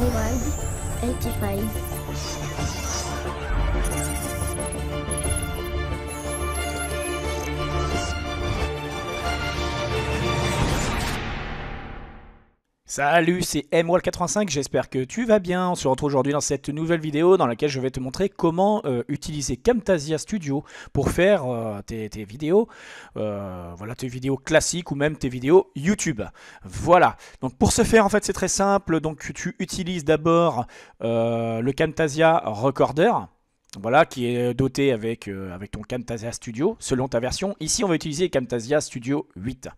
Hayward 85. Salut, c'est Emerald85, j'espère que tu vas bien. On se retrouve aujourd'hui dans cette nouvelle vidéo dans laquelle je vais te montrer comment utiliser Camtasia Studio pour faire tes vidéos, voilà, tes vidéos classiques ou même tes vidéos YouTube. Voilà, donc pour ce faire en fait c'est très simple, donc tu utilises d'abord le Camtasia Recorder. Voilà, qui est doté avec ton Camtasia Studio, selon ta version. Ici, on va utiliser Camtasia Studio 8.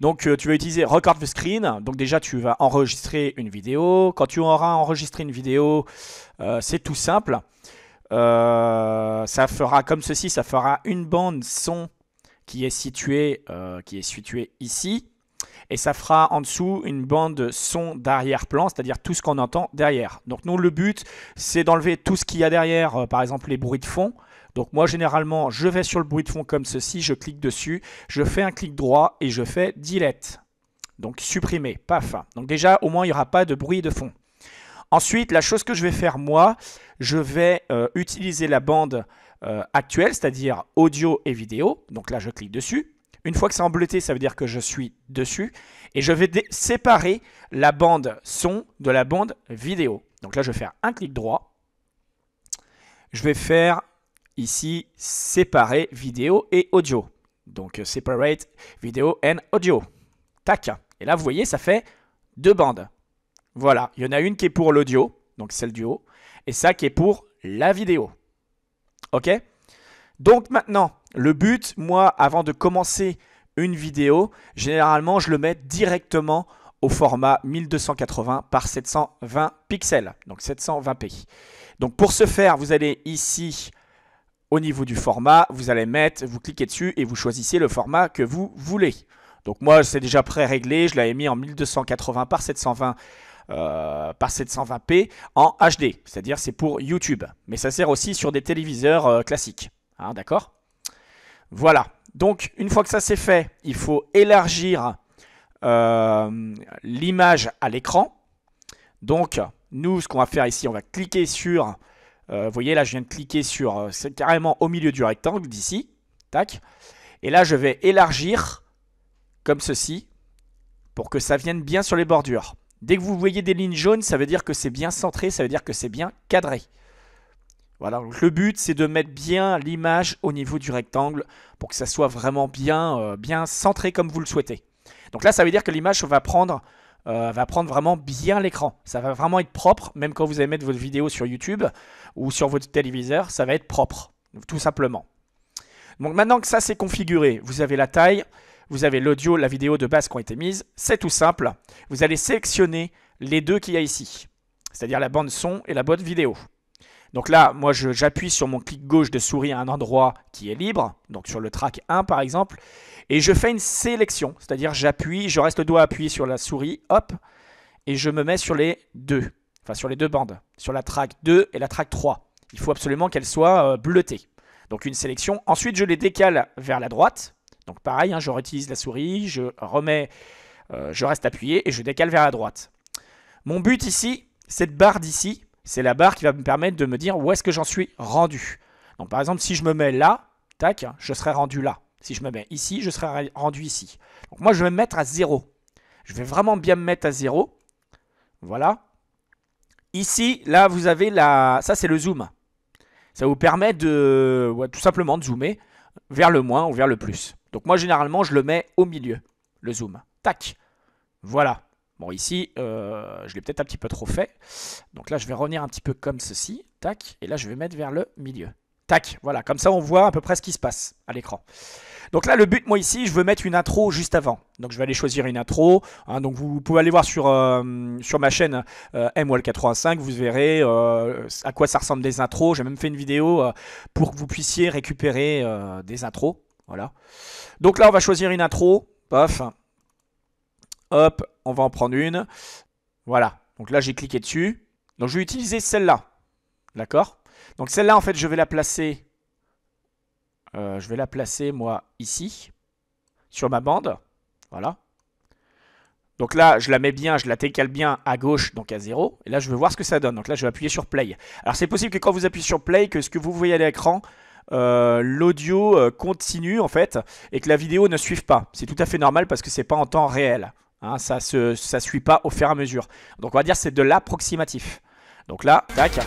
Donc, tu vas utiliser Record the Screen. Donc, déjà, tu vas enregistrer une vidéo. Quand tu auras enregistré une vidéo, c'est tout simple. Ça fera comme ceci, ça fera une bande son qui est située ici. Et ça fera en dessous une bande son d'arrière-plan, c'est-à-dire tout ce qu'on entend derrière. Donc nous, le but, c'est d'enlever tout ce qu'il y a derrière, par exemple les bruits de fond. Donc moi, généralement, je vais sur le bruit de fond comme ceci, je clique dessus, je fais un clic droit et je fais Delete. Donc supprimer, paf. Donc déjà, au moins, il n'y aura pas de bruit de fond. Ensuite, la chose que je vais faire, moi, je vais utiliser la bande actuelle, c'est-à-dire audio et vidéo. Donc là, je clique dessus. Une fois que c'est en bleuté, ça veut dire que je suis dessus. Et je vais séparer la bande son de la bande vidéo. Donc là, je vais faire un clic droit. Je vais faire ici séparer vidéo et audio. Donc separate video and audio. Tac. Et là, vous voyez, ça fait deux bandes. Voilà. Il y en a une qui est pour l'audio, donc celle du haut. Et ça qui est pour la vidéo. OK ? Donc maintenant, le but, moi, avant de commencer une vidéo, généralement, je le mets directement au format 1280 par 720 pixels, donc 720p. Donc pour ce faire, vous allez ici, au niveau du format, vous cliquez dessus et vous choisissez le format que vous voulez. Donc moi, c'est déjà pré-réglé, je l'avais mis en 1280 par 720 par 720p en HD, c'est-à-dire c'est pour YouTube. Mais ça sert aussi sur des téléviseurs classiques. Hein, d'accord ? Voilà. Donc, une fois que ça c'est fait, il faut élargir l'image à l'écran. Donc, nous, ce qu'on va faire ici, on va cliquer sur... vous voyez, là, je viens de cliquer sur... c'est carrément au milieu du rectangle d'ici. Tac. Et là, je vais élargir comme ceci pour que ça vienne bien sur les bordures. Dès que vous voyez des lignes jaunes, ça veut dire que c'est bien centré, ça veut dire que c'est bien cadré. Voilà, donc le but c'est de mettre bien l'image au niveau du rectangle pour que ça soit vraiment bien, bien centré comme vous le souhaitez. Donc là ça veut dire que l'image va prendre vraiment bien l'écran. Ça va vraiment être propre, même quand vous allez mettre votre vidéo sur YouTube ou sur votre téléviseur, ça va être propre, tout simplement. Donc maintenant que ça c'est configuré, vous avez la taille, vous avez l'audio, la vidéo de base qui ont été mises, c'est tout simple. Vous allez sélectionner les deux qu'il y a ici, c'est-à-dire la bande son et la bande vidéo. Donc là, moi, j'appuie sur mon clic gauche de souris à un endroit qui est libre, donc sur le track 1 par exemple, et je fais une sélection, c'est-à-dire je reste le doigt appuyé sur la souris, hop, et je me mets sur les deux, enfin sur les deux bandes, sur la track 2 et la track 3. Il faut absolument qu'elles soient bleutées. Donc une sélection. Ensuite, je les décale vers la droite. Donc pareil, hein, je réutilise la souris, je reste appuyé et je décale vers la droite. Mon but ici, cette barre d'ici, c'est la barre qui va me permettre de me dire où est-ce que j'en suis rendu. Donc par exemple, si je me mets là, tac, je serai rendu là. Si je me mets ici, je serai rendu ici. Donc moi, je vais me mettre à 0. Je vais vraiment bien me mettre à 0. Voilà. Ici, là, vous avez ça, c'est le zoom. Ça vous permet tout simplement de zoomer vers le moins ou vers le plus. Donc moi, généralement, je le mets au milieu, le zoom. Tac. Voilà. Bon, ici, je l'ai peut-être un petit peu trop fait. Donc là, je vais revenir un petit peu comme ceci. Tac. Et là, je vais mettre vers le milieu. Tac. Voilà. Comme ça, on voit à peu près ce qui se passe à l'écran. Donc là, le but, moi, ici, je veux mettre une intro juste avant. Donc, je vais aller choisir une intro. Hein, donc, vous pouvez aller voir sur ma chaîne Emerald85. Vous verrez à quoi ça ressemble des intros. J'ai même fait une vidéo pour que vous puissiez récupérer des intros. Voilà. Donc là, on va choisir une intro. Paf. Hop, on va en prendre une. Voilà. Donc là, j'ai cliqué dessus. Donc, je vais utiliser celle-là. D'accord ? Donc, celle-là, en fait, je vais la placer, moi, ici, sur ma bande. Voilà. Donc là, je la mets bien, je la décale bien à gauche, donc à 0. Et là, je veux voir ce que ça donne. Donc là, je vais appuyer sur Play. Alors, c'est possible que quand vous appuyez sur Play, que ce que vous voyez à l'écran, l'audio continue, en fait, et que la vidéo ne suive pas. C'est tout à fait normal parce que c'est pas en temps réel. Hein, ça suit pas au fur et à mesure. Donc, on va dire que c'est de l'approximatif. Donc là, tac.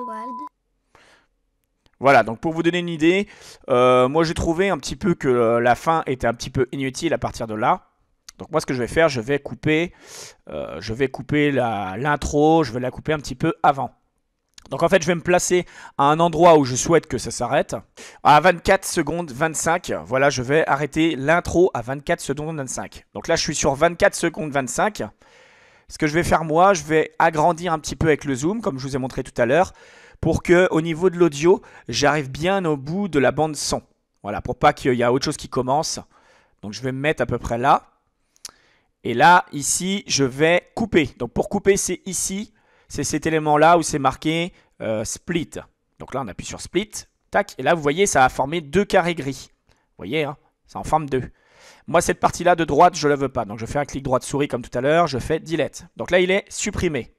Wild. Voilà, donc pour vous donner une idée, moi j'ai trouvé un petit peu que la fin était un petit peu inutile à partir de là. Donc moi ce que je vais faire, je vais couper l'intro, je vais la couper un petit peu avant. Donc en fait je vais me placer à un endroit où je souhaite que ça s'arrête. À 24 secondes 25, voilà, je vais arrêter l'intro à 24 secondes 25. Donc là je suis sur 24 secondes 25. Ce que je vais faire moi, je vais agrandir un petit peu avec le zoom, comme je vous ai montré tout à l'heure, pour que au niveau de l'audio, j'arrive bien au bout de la bande son. Voilà, pour pas qu'il y ait autre chose qui commence. Donc je vais me mettre à peu près là. Et là, ici, je vais couper. Donc pour couper, c'est ici. C'est cet élément-là où c'est marqué split. Donc là, on appuie sur split. Tac. Et là, vous voyez, ça a formé deux carrés gris. Vous voyez, hein, ça en forme deux. Moi, cette partie-là de droite, je ne la veux pas. Donc, je fais un clic droit de souris comme tout à l'heure. Je fais delete. Donc là, il est supprimé.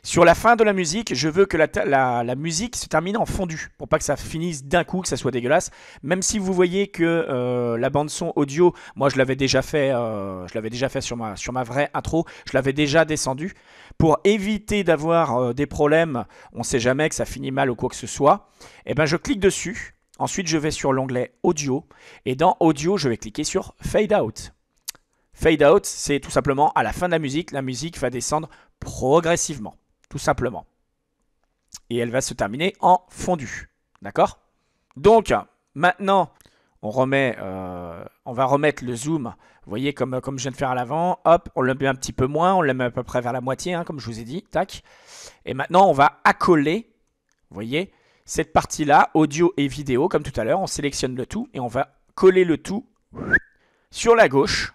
Sur la fin de la musique, je veux que la musique se termine en fondu. Pour pas que ça finisse d'un coup, que ça soit dégueulasse. Même si vous voyez que la bande-son audio, moi, je l'avais déjà fait sur ma vraie intro. Je l'avais déjà descendu. Pour éviter d'avoir des problèmes, on ne sait jamais que ça finit mal ou quoi que ce soit. Et ben, je clique dessus. Ensuite, je vais sur l'onglet Audio. Et dans Audio, je vais cliquer sur Fade Out. Fade Out, c'est tout simplement à la fin de la musique va descendre progressivement. Tout simplement. Et elle va se terminer en fondu. D'accord? Donc, maintenant, on va remettre le zoom. Vous voyez, comme je viens de faire à l'avant. Hop, on le met un petit peu moins. On le met à peu près vers la moitié, hein, comme je vous ai dit. Tac. Et maintenant, on va accoler. Vous voyez, cette partie-là, audio et vidéo, comme tout à l'heure, on sélectionne le tout et on va coller le tout sur la gauche,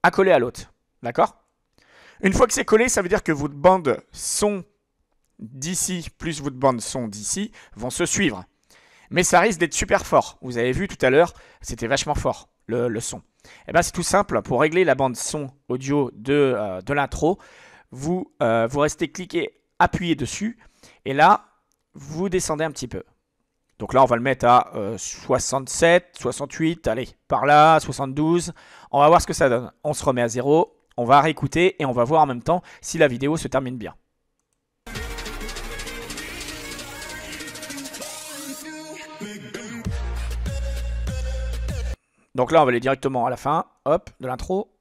accolé à l'autre. D'accord? Une fois que c'est collé, ça veut dire que votre bande son d'ici plus votre bande son d'ici vont se suivre. Mais ça risque d'être super fort. Vous avez vu tout à l'heure, c'était vachement fort, le son. Et bien c'est tout simple, pour régler la bande son audio de l'intro, vous restez cliqué, appuyé dessus, et là, vous descendez un petit peu. Donc là, on va le mettre à 67, 68, allez, par là, 72. On va voir ce que ça donne. On se remet à 0, on va réécouter et on va voir en même temps si la vidéo se termine bien. Donc là, on va aller directement à la fin, hop, de l'intro.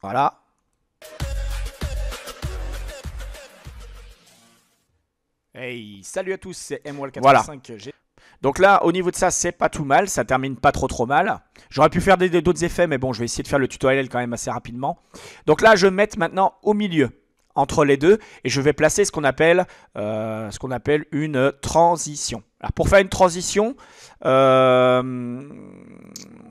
Voilà. Hey, salut à tous, c'est MWall85G. Voilà. Donc là, au niveau de ça, c'est pas tout mal, ça termine pas trop mal. J'aurais pu faire d'autres effets, mais bon, je vais essayer de faire le tutoriel quand même assez rapidement. Donc là, je vais mettre maintenant au milieu, entre les deux, et je vais placer ce qu'on appelle une transition. Alors pour faire une transition, on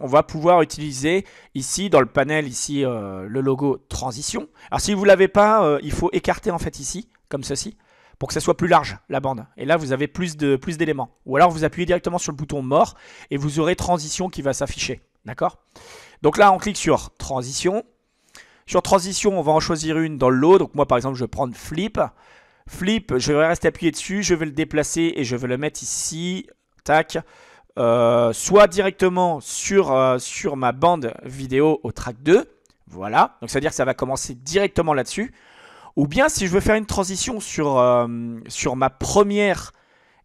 va pouvoir utiliser ici, dans le panel, ici, le logo transition. Alors si vous ne l'avez pas, il faut écarter en fait ici, comme ceci, pour que ça soit plus large, la bande. Et là, vous avez plus d'éléments. Ou alors, vous appuyez directement sur le bouton mort et vous aurez transition qui va s'afficher. D'accord? Donc là, on clique sur transition. Sur transition, on va en choisir une dans le lot. Donc moi, par exemple, je vais prendre flip. Flip, je vais rester appuyé dessus. Je vais le déplacer et je vais le mettre ici. Tac. Soit directement sur ma bande vidéo au track 2. Voilà. Donc, ça veut dire que ça va commencer directement là-dessus. Ou bien si je veux faire une transition sur ma première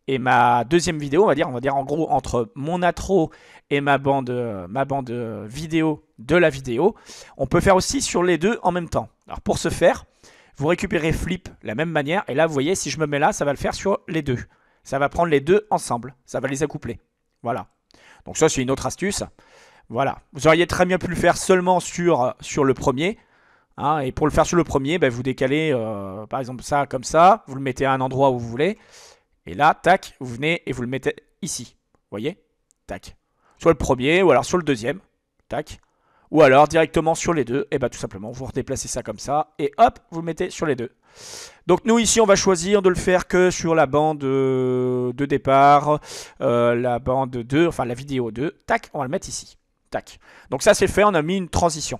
et ma deuxième vidéo, on va dire en gros entre mon intro et ma bande vidéo de la vidéo, on peut faire aussi sur les deux en même temps. Alors pour ce faire, vous récupérez flip de la même manière et là vous voyez si je me mets là, ça va le faire sur les deux. Ça va prendre les deux ensemble, ça va les accoupler. Voilà. Donc ça c'est une autre astuce. Voilà. Vous auriez très bien pu le faire seulement sur le premier. Hein, et pour le faire sur le premier, ben, vous décalez par exemple ça comme ça. Vous le mettez à un endroit où vous voulez. Et là, tac, vous venez et vous le mettez ici. Vous voyez? Tac. Soit le premier ou alors sur le deuxième. Tac. Ou alors directement sur les deux. Et bien tout simplement, vous redéplacez ça comme ça. Et hop, vous le mettez sur les deux. Donc nous ici, on va choisir de le faire que sur la bande de départ. La bande 2, enfin la vidéo 2. Tac, on va le mettre ici. Tac. Donc ça c'est fait, on a mis une transition.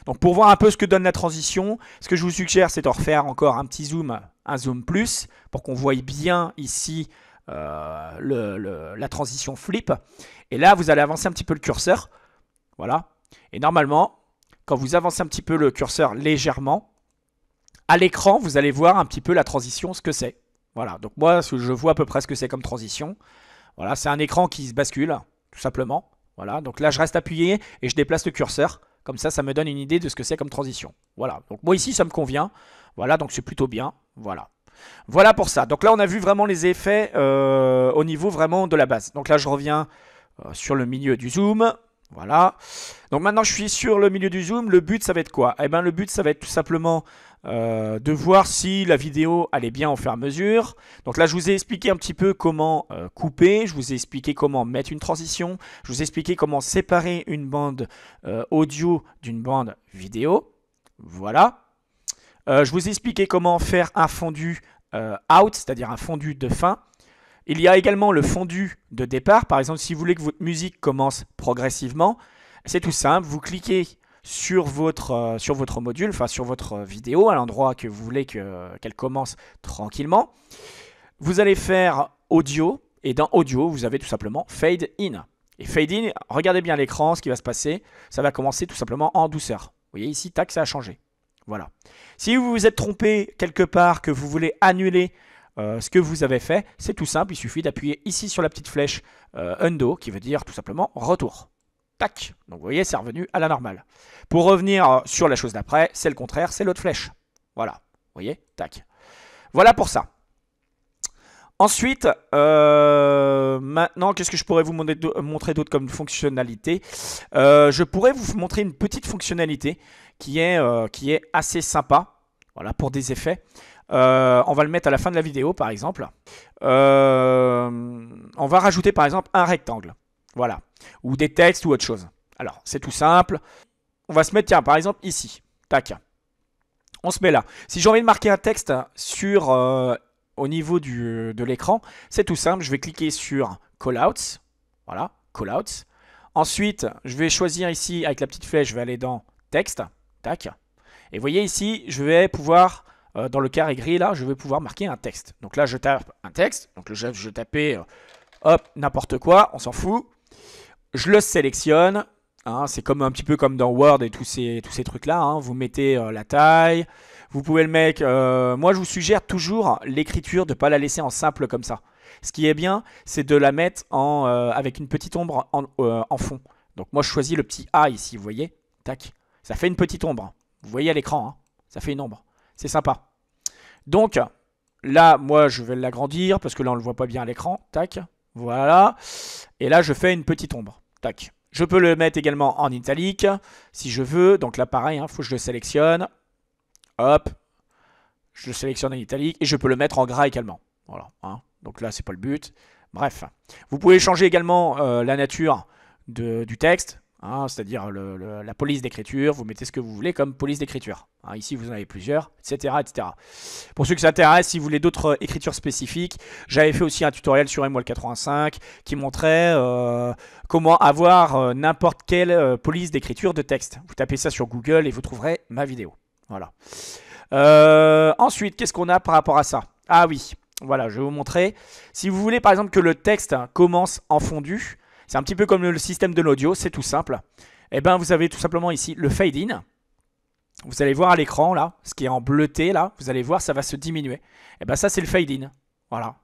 Donc pour voir un peu ce que donne la transition, ce que je vous suggère c'est de refaire encore un petit zoom, un zoom plus, pour qu'on voie bien ici la transition flip. Et là vous allez avancer un petit peu le curseur. Voilà. Et normalement, quand vous avancez un petit peu le curseur légèrement, à l'écran vous allez voir un petit peu la transition, ce que c'est. Voilà. Donc moi je vois à peu près ce que c'est comme transition. Voilà, c'est un écran qui se bascule, tout simplement. Voilà, donc là je reste appuyé et je déplace le curseur. Comme ça me donne une idée de ce que c'est comme transition. Voilà, donc moi ici ça me convient. Voilà, donc c'est plutôt bien. Voilà. Voilà pour ça. Donc là on a vu vraiment les effets au niveau vraiment de la base. Donc là je reviens sur le milieu du zoom. Voilà. Donc maintenant je suis sur le milieu du zoom. Le but ça va être quoi? Eh bien le but ça va être tout simplement de voir si la vidéo allait bien au fur et à mesure. Donc là je vous ai expliqué un petit peu comment couper, je vous ai expliqué comment mettre une transition, je vous ai expliqué comment séparer une bande audio d'une bande vidéo. Voilà. Je vous ai expliqué comment faire un fondu out, c'est-à-dire un fondu de fin. Il y a également le fondu de départ. Par exemple, si vous voulez que votre musique commence progressivement, c'est tout simple. Vous cliquez sur votre module, enfin sur votre vidéo, à l'endroit que vous voulez qu'elle commence tranquillement. Vous allez faire audio, et dans audio, vous avez tout simplement fade in. Et fade in, regardez bien l'écran, ce qui va se passer, ça va commencer tout simplement en douceur. Vous voyez ici, tac, ça a changé. Voilà. Si vous vous êtes trompé quelque part, que vous voulez annuler ce que vous avez fait, c'est tout simple, il suffit d'appuyer ici sur la petite flèche undo, qui veut dire tout simplement retour. Tac, donc vous voyez, c'est revenu à la normale. Pour revenir sur la chose d'après, c'est le contraire, c'est l'autre flèche. Voilà, vous voyez, tac. Voilà pour ça. Ensuite, maintenant, qu'est-ce que je pourrais vous montrer d'autre comme fonctionnalité? Je pourrais vous montrer une petite fonctionnalité qui est assez sympa, voilà, pour des effets. On va le mettre à la fin de la vidéo, par exemple. On va rajouter, par exemple, un rectangle. Voilà. Ou des textes ou autre chose. Alors, c'est tout simple. On va se mettre, tiens, par exemple, ici. Tac. On se met là. Si j'ai envie de marquer un texte sur, au niveau de l'écran, c'est tout simple. Je vais cliquer sur Callouts. Voilà, Callouts. Ensuite, je vais choisir ici, avec la petite flèche, je vais aller dans Texte. Tac. Et vous voyez ici, je vais pouvoir, dans le carré gris, là, je vais pouvoir marquer un texte. Donc là, je tape un texte. Donc je tapais, hop, n'importe quoi, on s'en fout. Je le sélectionne, hein, c'est comme un petit peu comme dans Word et tous ces trucs-là. Hein. Vous mettez la taille, vous pouvez le mettre... moi, je vous suggère toujours l'écriture de ne pas la laisser en simple comme ça. Ce qui est bien, c'est de la mettre avec une petite ombre en fond. Donc moi, je choisis le petit A ici, vous voyez. Tac, ça fait une petite ombre. Vous voyez à l'écran, hein, ça fait une ombre. C'est sympa. Donc, là, moi, je vais l'agrandir parce que là, on ne le voit pas bien à l'écran. Tac, voilà. Et là, je fais une petite ombre. Tac. Je peux le mettre également en italique si je veux. Donc là, pareil, il faut que je le sélectionne. Hop. Je le sélectionne en italique et je peux le mettre en gras également. Voilà. Hein. Donc là, c'est pas le but. Bref. Vous pouvez changer également la nature du texte. Hein, c'est-à-dire la police d'écriture. Vous mettez ce que vous voulez comme police d'écriture. Hein, ici, vous en avez plusieurs, etc., etc. Pour ceux qui s'intéressent, si vous voulez d'autres écritures spécifiques, j'avais fait aussi un tutoriel sur MWall85 qui montrait comment avoir n'importe quelle police d'écriture de texte. Vous tapez ça sur Google et vous trouverez ma vidéo. Voilà. Ensuite, qu'est-ce qu'on a par rapport à ça? Ah oui, voilà, je vais vous montrer. Si vous voulez par exemple que le texte commence en fondu, c'est un petit peu comme le système de l'audio, c'est tout simple. Et bien vous avez tout simplement ici le fade in. Vous allez voir à l'écran là, ce qui est en bleuté là, vous allez voir ça va se diminuer. Et bien ça c'est le fade in. Voilà.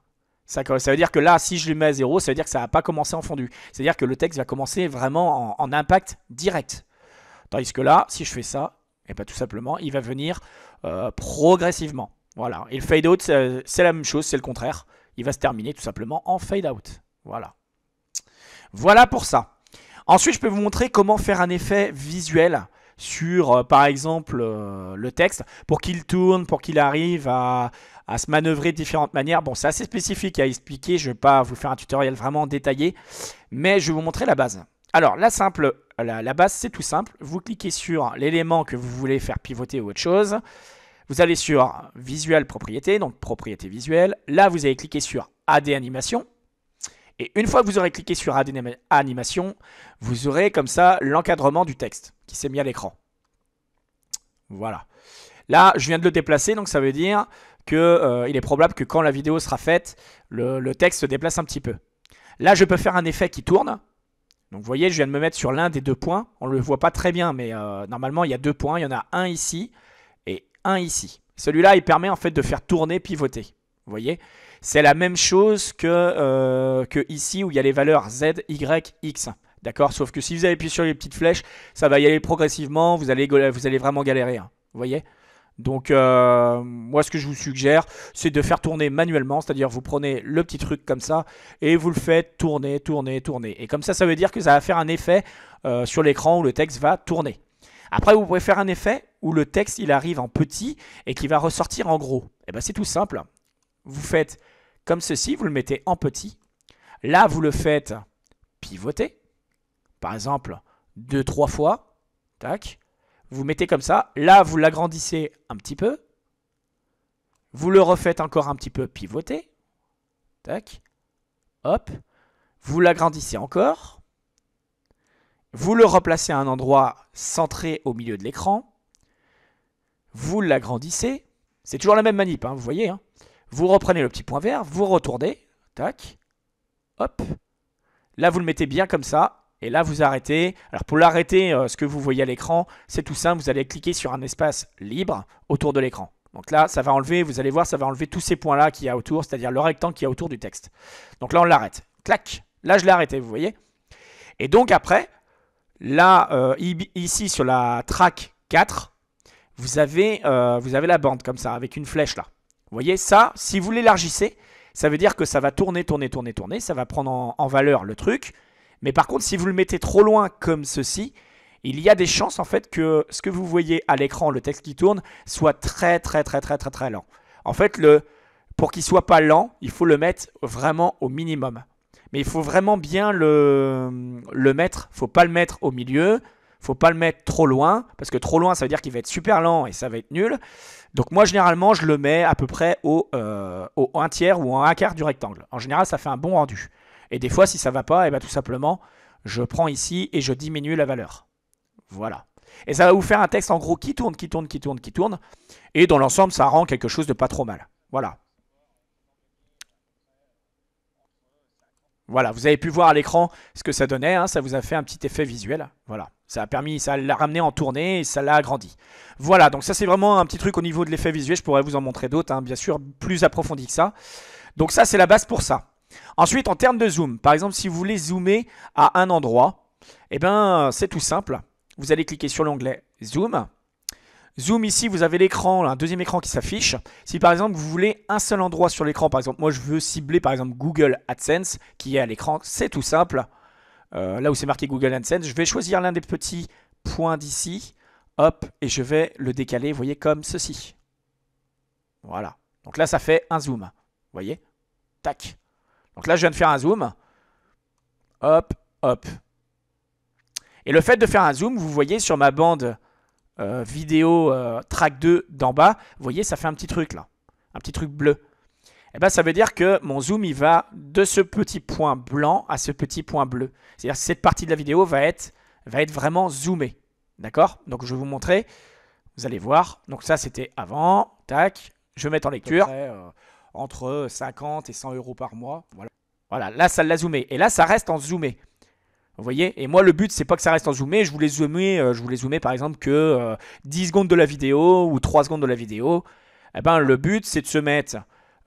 Ça veut dire que là, si je le mets à 0, ça veut dire que ça va pas commencer en fondu. C'est-à-dire que le texte va commencer vraiment en impact direct. Tandis que là, si je fais ça, et bien tout simplement, il va venir progressivement. Voilà. Et le fade out, c'est la même chose, c'est le contraire. Il va se terminer tout simplement en fade out. Voilà. Voilà pour ça. Ensuite, je peux vous montrer comment faire un effet visuel sur, par exemple, le texte, pour qu'il tourne, pour qu'il arrive à se manœuvrer de différentes manières. Bon, c'est assez spécifique à expliquer, je ne vais pas vous faire un tutoriel vraiment détaillé, mais je vais vous montrer la base. Alors, la base, c'est tout simple. Vous cliquez sur l'élément que vous voulez faire pivoter ou autre chose. Vous allez sur Visual Propriété, donc Propriété visuelle. Là, vous allez cliquer sur AD Animation. Et une fois que vous aurez cliqué sur AD Animation, vous aurez comme ça l'encadrement du texte qui s'est mis à l'écran. Voilà. Là, je viens de le déplacer, donc ça veut dire qu'il est probable que quand la vidéo sera faite, le texte se déplace un petit peu. Là, je peux faire un effet qui tourne. Donc vous voyez, je viens de me mettre sur l'un des deux points. On ne le voit pas très bien, mais normalement, il y a deux points. Il y en a un ici et un ici. Celui-là, il permet en fait de faire tourner, pivoter. Vous voyez, c'est la même chose que ici où il y a les valeurs Z, Y, X. D'accord? Sauf que si vous appuyez sur les petites flèches, ça va y aller progressivement. Vous allez vraiment galérer. Hein. Vous voyez? Donc, moi, ce que je vous suggère, c'est de faire tourner manuellement. C'est-à-dire, vous prenez le petit truc comme ça et vous le faites tourner, tourner, tourner. Et comme ça veut dire que ça va faire un effet sur l'écran où le texte va tourner. Après, vous pouvez faire un effet où le texte, il arrive en petit et qui va ressortir en gros. Et bien, c'est tout simple. Vous faites comme ceci, vous le mettez en petit. Là, vous le faites pivoter. Par exemple, 2-3 fois. Tac. Vous mettez comme ça. Là, vous l'agrandissez un petit peu. Vous le refaites encore un petit peu pivoter. Tac. Hop. Vous l'agrandissez encore. Vous le replacez à un endroit centré au milieu de l'écran. Vous l'agrandissez. C'est toujours la même manip, hein, vous voyez. Hein. Vous reprenez le petit point vert, vous retournez. Tac. Hop. Là, vous le mettez bien comme ça. Et là, vous arrêtez. Alors, pour l'arrêter, ce que vous voyez à l'écran, c'est tout simple. Vous allez cliquer sur un espace libre autour de l'écran. Donc là, ça va enlever, vous allez voir, ça va enlever tous ces points-là qu'il y a autour, c'est-à-dire le rectangle qu'il y a autour du texte. Donc là, on l'arrête. Clac. Là, je l'ai arrêté, vous voyez. Et donc après, là, ici, sur la track 4, vous avez la bande comme ça, avec une flèche là. Vous voyez, ça, si vous l'élargissez, ça veut dire que ça va tourner, tourner, tourner, tourner. Ça va prendre en valeur le truc. Mais par contre, si vous le mettez trop loin comme ceci, il y a des chances en fait que ce que vous voyez à l'écran, le texte qui tourne, soit très, très, très, très, très, très lent. En fait, pour qu'il soit pas lent, il faut le mettre vraiment au minimum. Mais il faut vraiment bien le mettre. Il ne faut pas le mettre au milieu. Il ne faut pas le mettre trop loin. Parce que trop loin, ça veut dire qu'il va être super lent et ça va être nul. Donc moi, généralement, je le mets à peu près au 1 tiers ou en 1/4 du rectangle. En général, ça fait un bon rendu. Et des fois, si ça ne va pas, et ben, tout simplement, je prends ici et je diminue la valeur. Voilà. Et ça va vous faire un texte en gros qui tourne, qui tourne, qui tourne, qui tourne. Et dans l'ensemble, ça rend quelque chose de pas trop mal. Voilà. Voilà, vous avez pu voir à l'écran ce que ça donnait, hein, ça vous a fait un petit effet visuel. Voilà, ça l'a ramené en tournée et ça l'a agrandi. Voilà, donc ça c'est vraiment un petit truc au niveau de l'effet visuel, je pourrais vous en montrer d'autres, hein, bien sûr, plus approfondis que ça. Donc ça c'est la base pour ça. Ensuite, en termes de zoom, par exemple, si vous voulez zoomer à un endroit, eh ben c'est tout simple. Vous allez cliquer sur l'onglet Zoom. Zoom ici, vous avez l'écran, un deuxième écran qui s'affiche. Si par exemple vous voulez un seul endroit sur l'écran, par exemple moi je veux cibler par exemple Google AdSense qui est à l'écran, c'est tout simple. Là où c'est marqué Google AdSense, je vais choisir l'un des petits points d'ici, hop, et je vais le décaler, vous voyez, comme ceci. Voilà, donc là ça fait un zoom, vous voyez, tac. Donc là je viens de faire un zoom, hop, hop. Et le fait de faire un zoom, vous voyez sur ma bande vidéo track 2 d'en bas, vous voyez, ça fait un petit truc là, un petit truc bleu. Et bien ça veut dire que mon zoom il va de ce petit point blanc à ce petit point bleu. C'est-à-dire que cette partie de la vidéo va être vraiment zoomée. D'accord? Donc je vais vous montrer, vous allez voir. Donc ça c'était avant, tac, je vais mettre en lecture. Entre 50 et 100 € par mois. Voilà. Voilà, là ça l'a zoomé. Et là ça reste en zoomé. Vous voyez? Et moi, le but, c'est pas que ça reste en zoomé. Je voulais zoomer par exemple que 10 secondes de la vidéo ou 3 secondes de la vidéo. Eh ben, le but, c'est de se mettre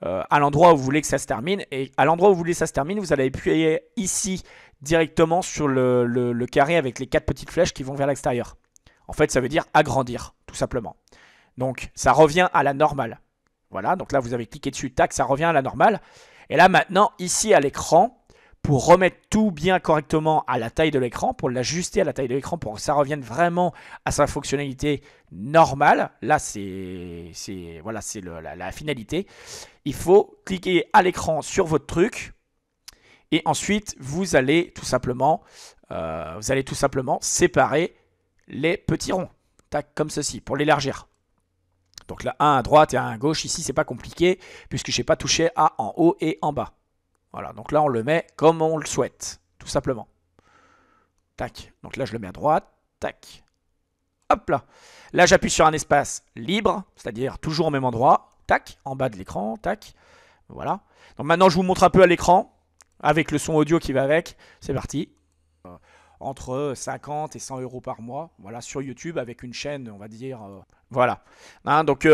à l'endroit où vous voulez que ça se termine. Et à l'endroit où vous voulez que ça se termine, vous allez appuyer ici directement sur le carré avec les 4 petites flèches qui vont vers l'extérieur. En fait, ça veut dire agrandir, tout simplement. Donc, ça revient à la normale. Voilà, donc là, vous avez cliqué dessus, tac, ça revient à la normale. Et là, maintenant, ici à l'écran, pour remettre tout bien correctement à la taille de l'écran, pour l'ajuster à la taille de l'écran, pour que ça revienne vraiment à sa fonctionnalité normale. Là, c'est voilà, c'est la finalité. Il faut cliquer à l'écran sur votre truc et ensuite vous allez tout simplement séparer les petits ronds, tac, comme ceci, pour l'élargir. Donc là, un à droite et un à gauche. Ici, c'est pas compliqué puisque je n'ai pas touché à en haut et en bas. Voilà, donc là, on le met comme on le souhaite, tout simplement. Tac, donc là, je le mets à droite, tac. Hop là. Là, j'appuie sur un espace libre, c'est-à-dire toujours au même endroit, tac, en bas de l'écran, tac. Voilà. Donc maintenant, je vous montre un peu à l'écran, avec le son audio qui va avec. C'est parti. Entre 50 et 100 € par mois, voilà, sur YouTube, avec une chaîne, on va dire... voilà. Hein, donc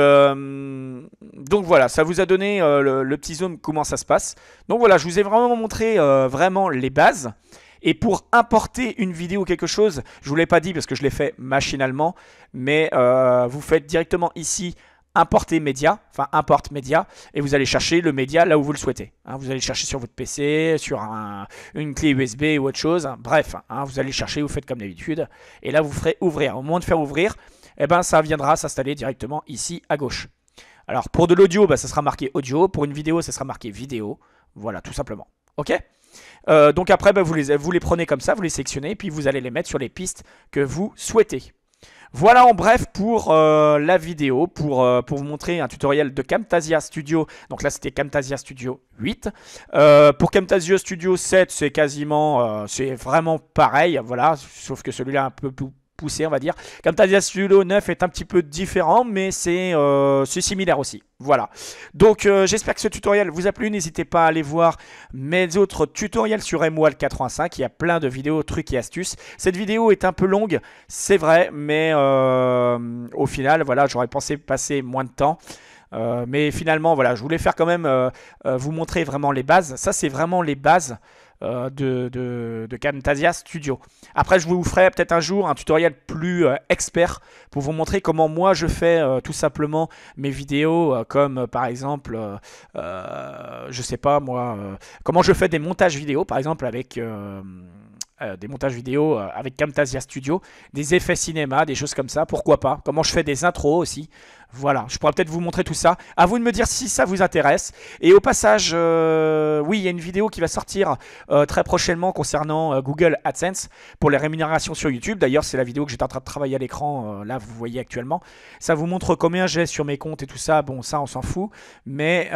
voilà, ça vous a donné le petit zoom, comment ça se passe. Donc voilà, je vous ai vraiment montré vraiment les bases. Et pour importer une vidéo ou quelque chose, je ne vous l'ai pas dit parce que je l'ai fait machinalement, mais vous faites directement ici importer média, enfin importe média, et vous allez chercher le média là où vous le souhaitez. Hein, vous allez chercher sur votre PC, sur une clé USB ou autre chose. Hein, bref, hein, vous allez chercher, vous faites comme d'habitude, et là vous ferez ouvrir. Au moment de faire ouvrir, eh ben, ça viendra s'installer directement ici à gauche. Alors pour de l'audio, bah, ça sera marqué audio. Pour une vidéo, ça sera marqué vidéo. Voilà, tout simplement. Ok. Donc après, bah, vous les prenez comme ça, vous les sélectionnez, puis vous allez les mettre sur les pistes que vous souhaitez. Voilà en bref pour la vidéo, pour vous montrer un tutoriel de Camtasia Studio. Donc là, c'était Camtasia Studio 8. Pour Camtasia Studio 7, c'est quasiment, c'est vraiment pareil, voilà, sauf que celui-là est un peu plus poussé, on va dire. Camtasia Studio 9 est un petit peu différent, mais c'est similaire aussi. Voilà. Donc, j'espère que ce tutoriel vous a plu. N'hésitez pas à aller voir mes autres tutoriels sur MWAL 85. Il y a plein de vidéos, trucs et astuces. Cette vidéo est un peu longue, c'est vrai, mais au final, voilà, j'aurais pensé passer moins de temps. Mais finalement, voilà, je voulais faire quand même vous montrer vraiment les bases. Ça, c'est vraiment les bases de Camtasia Studio. Après, je vous ferai peut-être un jour un tutoriel plus expert pour vous montrer comment moi je fais tout simplement mes vidéos, comme par exemple, je sais pas moi, comment je fais des montages vidéo, par exemple avec... des montages vidéo avec Camtasia Studio, des effets cinéma, des choses comme ça, pourquoi pas. Comment je fais des intros aussi. Voilà, je pourrais peut-être vous montrer tout ça. À vous de me dire si ça vous intéresse. Et au passage, oui, il y a une vidéo qui va sortir très prochainement concernant Google AdSense pour les rémunérations sur YouTube. D'ailleurs, c'est la vidéo que j'étais en train de travailler à l'écran, là, vous voyez actuellement. Ça vous montre combien j'ai sur mes comptes et tout ça. Bon, ça, on s'en fout. Mais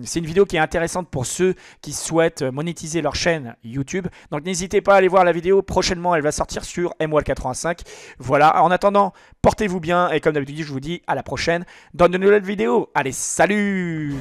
c'est une vidéo qui est intéressante pour ceux qui souhaitent monétiser leur chaîne YouTube. Donc, n'hésitez pas à aller voir la vidéo. Prochainement, elle va sortir sur MWAL 85. Voilà, en attendant, portez-vous bien. Et comme d'habitude, je vous dis à la prochaine dans de nouvelles vidéos. Allez, salut!